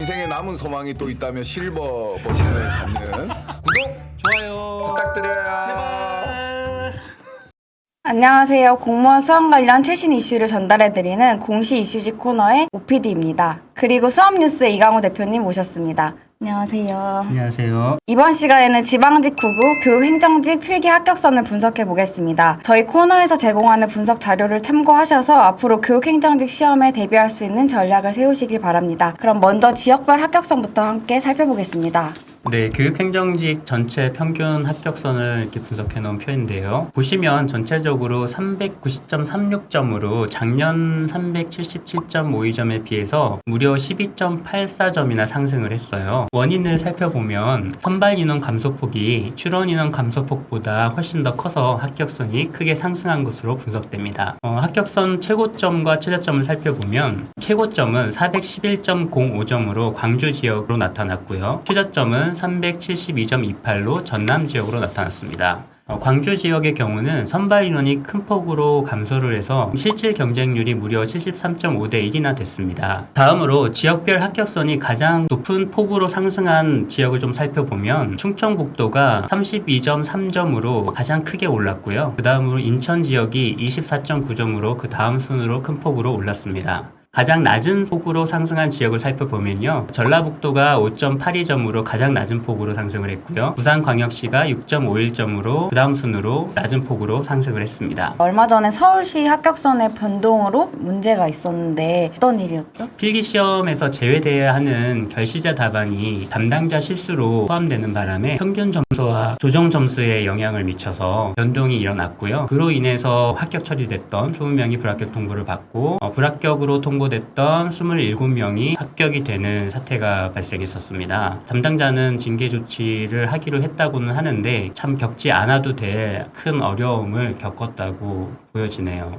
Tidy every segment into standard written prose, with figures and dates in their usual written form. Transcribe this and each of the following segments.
인생에 남은 소망이 또 있다면 실버 버튼을 받는 구독, 좋아요. 부탁드려요. 제발. 안녕하세요. 공무원 수험 관련 최신 이슈를 전달해드리는 공시 이슈지 코너의 OPD입니다. 그리고 수험뉴스의 이강호 대표님 모셨습니다. 안녕하세요. 안녕하세요. 이번 시간에는 지방직 9구 교육행정직 필기 합격선을 분석해 보겠습니다. 저희 코너에서 제공하는 분석 자료를 참고하셔서 앞으로 교육행정직 시험에 대비할 수 있는 전략을 세우시길 바랍니다. 그럼 먼저 지역별 합격선부터 함께 살펴보겠습니다. 네, 교육행정직 전체 평균 합격선을 이렇게 분석해 놓은 표인데요. 보시면 전체적으로 390.36점으로 작년 377.52점에 비해서 무려 12.84점이나 상승을 했어요. 원인을 살펴보면 선발 인원 감소폭이 출원 인원 감소폭보다 훨씬 더 커서 합격선이 크게 상승한 것으로 분석됩니다. 합격선 최고점과 최저점을 살펴보면 최고점은 411.05점으로 광주 지역으로 나타났고요. 최저점은 372.28로 전남 지역으로 나타났습니다. 광주 지역의 경우는 선발 인원이 큰 폭으로 감소를 해서 실질 경쟁률이 무려 73.5대 1이나 됐습니다. 다음으로 지역별 합격선이 가장 높은 폭으로 상승한 지역을 좀 살펴보면 충청북도가 32.3점으로 가장 크게 올랐고요. 그 다음으로 인천 지역이 24.9점으로 그 다음 순으로 큰 폭으로 올랐습니다. 가장 낮은 폭으로 상승한 지역을 살펴보면요. 전라북도가 5.82점으로 가장 낮은 폭으로 상승을 했고요. 부산광역시가 6.51점으로 그 다음 순으로 낮은 폭으로 상승을 했습니다. 얼마 전에 서울시 합격선의 변동으로 문제가 있었는데 어떤 일이었죠? 필기시험에서 제외돼야 하는 결시자 답안이 담당자 실수로 포함되는 바람에 평균 점수와 조정 점수에 영향을 미쳐서 변동이 일어났고요. 그로 인해서 합격 처리됐던 20명이 불합격 통보를 받고 불합격으로 통보됐던 27명이 합격이 되는 사태가 발생했었습니다. 담당자는 징계 조치를 하기로 했다고는 하는데 참 겪지 않아도 될 큰 어려움을 겪었다고 보여지네요.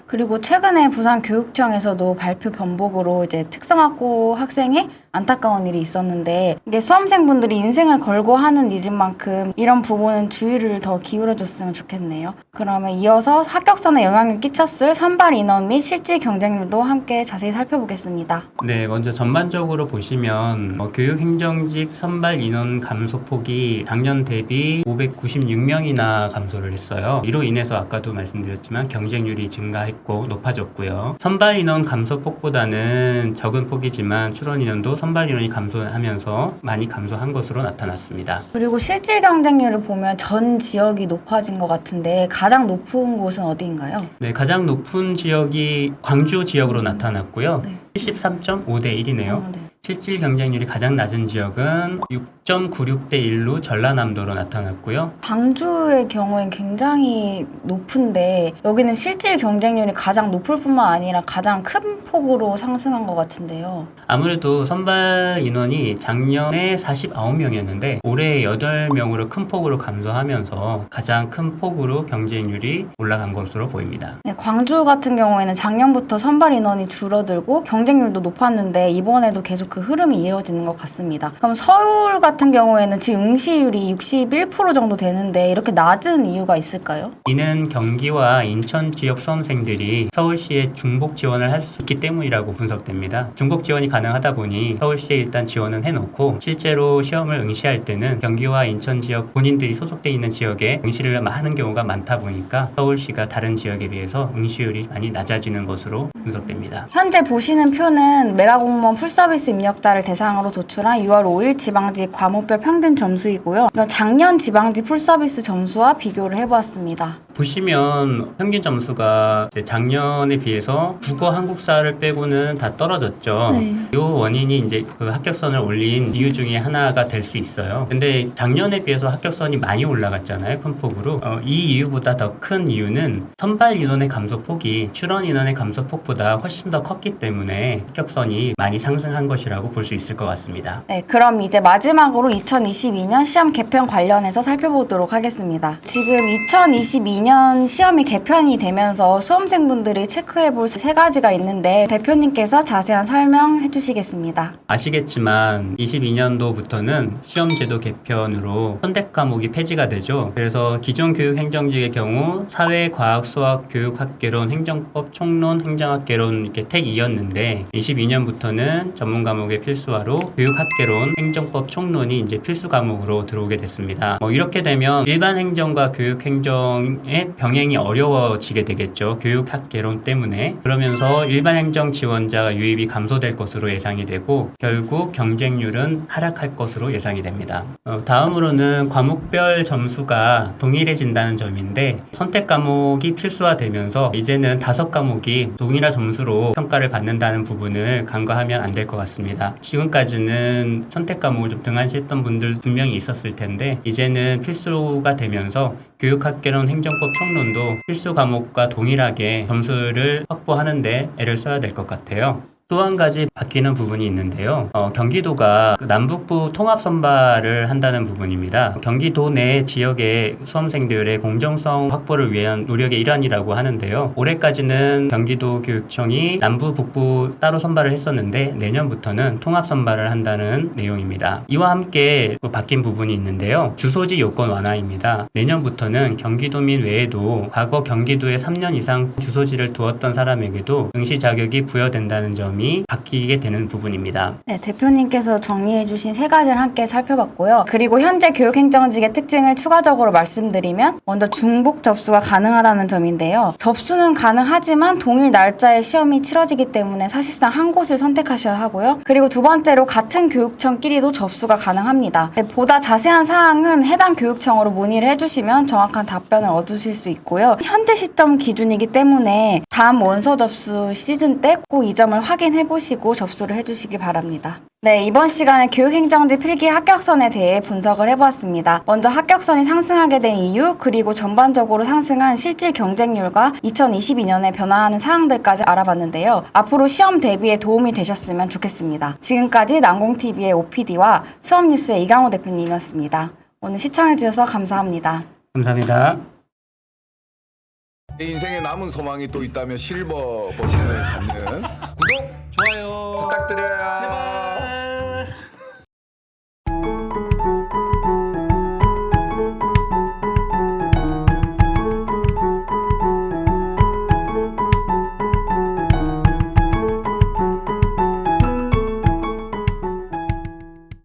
그리고 최근에 부산교육청에서도 발표 변복으로 이제 특성화고 학생의 안타까운 일이 있었는데 이게 수험생분들이 인생을 걸고 하는 일인 만큼 이런 부분은 주의를 더 기울여줬으면 좋겠네요. 그러면 이어서 합격선에 영향을 끼쳤을 선발 인원 및 실질 경쟁률도 함께 자세히 살펴보겠습니다. 네, 먼저 전반적으로 보시면 교육행정직 선발 인원 감소폭이 작년 대비 596명이나 감소를 했어요. 이로 인해서 아까도 말씀드렸지만 경쟁률이 증가했고 높아졌고요. 선발 인원 감소폭보다는 적은 폭이지만 출원 인원도 선발 인원이 감소하면서 많이 감소한 것으로 나타났습니다. 그리고 실질 경쟁률을 보면 전 지역이 높아진 것 같은데 가장 높은 곳은 어디인가요? 네, 가장 높은 지역이 광주 지역으로 나타났고요. 네. 73.5대 1이네요. 네. 실질 경쟁률이 가장 낮은 지역은 6.96대 1로 전라남도로 나타났고요. 광주의 경우엔 굉장히 높은데 여기는 실질 경쟁률이 가장 높을 뿐만 아니라 가장 큰 폭으로 상승한 것 같은데요. 아무래도 선발 인원이 작년에 49명이었는데 올해 8명으로 큰 폭으로 감소하면서 가장 큰 폭으로 경쟁률이 올라간 것으로 보입니다. 네, 광주 같은 경우에는 작년부터 선발 인원이 줄어들고 경쟁률도 높았는데 이번에도 계속 그 흐름이 이어지는 것 같습니다. 그럼 서울 같은 경우에는 지금 응시율이 61% 정도 되는데 이렇게 낮은 이유가 있을까요? 이는 경기와 인천 지역 수험생들이 서울시에 중복 지원을 할 수 있기 때문이라고 분석됩니다. 중복 지원이 가능하다 보니 서울시에 일단 지원은 해놓고 실제로 시험을 응시할 때는 경기와 인천 지역 본인들이 소속돼 있는 지역에 응시를 하는 경우가 많다 보니까 서울시가 다른 지역에 비해서 응시율이 많이 낮아지는 것으로 분석됩니다. 현재 보시는 표는 메가공무원 풀서비스 입력자를 대상으로 도출한 6월 5일 지방직 과목별 평균 점수이고요. 이건 작년 지방직 풀서비스 점수와 비교를 해보았습니다. 보시면 평균 점수가 작년에 비해서 국어 한국사를 빼고는 다 떨어졌죠. 네. 이 원인이 이제 그 합격선을 올린 이유 중에 하나가 될 수 있어요. 근데 작년에 비해서 합격선이 많이 올라갔잖아요. 큰 폭으로. 이 이유보다 더 큰 이유는 선발 인원의 감소폭이 출원 인원의 감소폭보다 훨씬 더 컸기 때문에 합격선이 많이 상승한 것이라고 볼 수 있을 것 같습니다. 네, 그럼 이제 마지막으로 2022년 시험 개편 관련해서 살펴보도록 하겠습니다. 지금 2022년 22년 시험이 개편이 되면서 수험생분들이 체크해 볼 세 가지가 있는데 대표님께서 자세한 설명해 주시겠습니다. 아시겠지만 22년도부터는 시험제도 개편으로 선택 과목이 폐지가 되죠. 그래서 기존 교육행정직의 경우 사회, 과학, 수학, 교육학개론, 행정법, 총론, 행정학개론 이렇게 택이었는데 22년부터는 전문 과목의 필수화로 교육학개론, 행정법, 총론이 이제 필수 과목으로 들어오게 됐습니다. 이렇게 되면 일반 행정과 교육행정의 병행이 어려워지게 되겠죠. 교육학개론 때문에. 그러면서 일반 행정 지원자 유입이 감소될 것으로 예상이 되고 결국 경쟁률은 하락할 것으로 예상이 됩니다. 다음으로는 과목별 점수가 동일해진다는 점인데 선택 과목이 필수화되면서 이제는 5과목이 동일한 점수로 평가를 받는다는 부분을 간과하면 안 될 것 같습니다. 지금까지는 선택 과목을 좀 등한시했던 분들 분명히 있었을 텐데 이제는 필수가 되면서 교육학개론, 행정법, 총론도 필수 과목과 동일하게 점수를 확보하는데 애를 써야 될 것 같아요. 또 한 가지 바뀌는 부분이 있는데요. 경기도가 남북부 통합 선발을 한다는 부분입니다. 경기도 내 지역의 수험생들의 공정성 확보를 위한 노력의 일환이라고 하는데요. 올해까지는 경기도 교육청이 남부, 북부 따로 선발을 했었는데 내년부터는 통합 선발을 한다는 내용입니다. 이와 함께 바뀐 부분이 있는데요. 주소지 요건 완화입니다. 내년부터는 경기도민 외에도 과거 경기도에 3년 이상 주소지를 두었던 사람에게도 응시 자격이 부여된다는 점이 바뀌게 되는 부분입니다. 네, 대표님께서 정리해주신 세 가지를 함께 살펴봤고요. 그리고 현재 교육행정직의 특징을 추가적으로 말씀드리면 먼저 중복 접수가 가능하다는 점인데요. 접수는 가능하지만 동일 날짜에 시험이 치러지기 때문에 사실상 한 곳을 선택하셔야 하고요. 그리고 두 번째로 같은 교육청끼리도 접수가 가능합니다. 네, 보다 자세한 사항은 해당 교육청으로 문의를 해주시면 정확한 답변을 얻으실 수 있고요. 현재 시점 기준이기 때문에 다음 원서 접수 시즌 때 꼭 이 점을 확인해보시고 접수를 해주시기 바랍니다. 네, 이번 시간에 교육행정직 필기 합격선에 대해 분석을 해보았습니다. 먼저 합격선이 상승하게 된 이유, 그리고 전반적으로 상승한 실질 경쟁률과 2022년에 변화하는 사항들까지 알아봤는데요. 앞으로 시험 대비에 도움이 되셨으면 좋겠습니다. 지금까지 난공TV의 OPD와 수업뉴스의 이강호 대표님이었습니다. 오늘 시청해주셔서 감사합니다. 감사합니다. 내 인생에 남은 소망이 또 있다면 실버 버튼을 받는 구독, 좋아요. 부탁드려요. 제발.